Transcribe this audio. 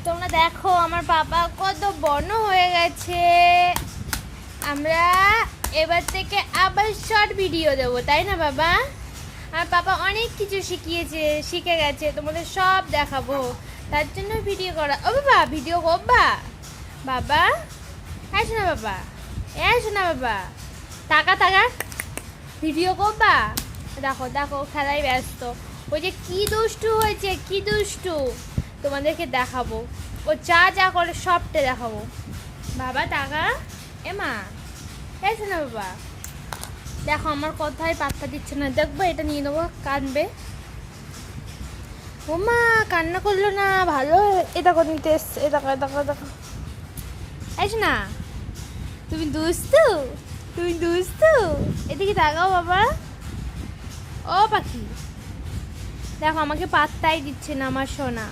তোমরা দেখো আমার পাপা কত বড় হয়ে গেছে। আমরা এবার থেকে আবার শর্ট ভিডিও দেবো, তাই না বাবা? আমার পাপা অনেক কিছু শিখে গেছে, তোমাদের সব দেখাবো। তার জন্য ভিডিও করা। ও বাবা, ভিডিও করবা বাবা? এসো না বাবা, এসো না বাবা, টাকা টাকা ভিডিও করবা? দেখো দেখো খেলায় ব্যস্ত। ওই যে কি দুষ্টু হয়েছে, কি দুষ্টু, তোমাদেরকে দেখাবো। ও যা যা করে সবটা দেখাবো। বাবা টাকা, এমা এসো না বাবা। দেখো আমার কথায় পাত্তা দিচ্ছে না। দেখবো এটা নিয়ে নেবো, কাঁদবে। ও মা কান্না করলো না, ভালো। এটা করে নিতে এসছে। এ দেখো দেখো দেখো, এসো না। তুমি দুষ্টু, তুমি দুষ্টু। এদিকে তাকাও বাবা। ও পাখি, দেখো আমাকে পাত্তাই দিচ্ছে না আমার সোনা।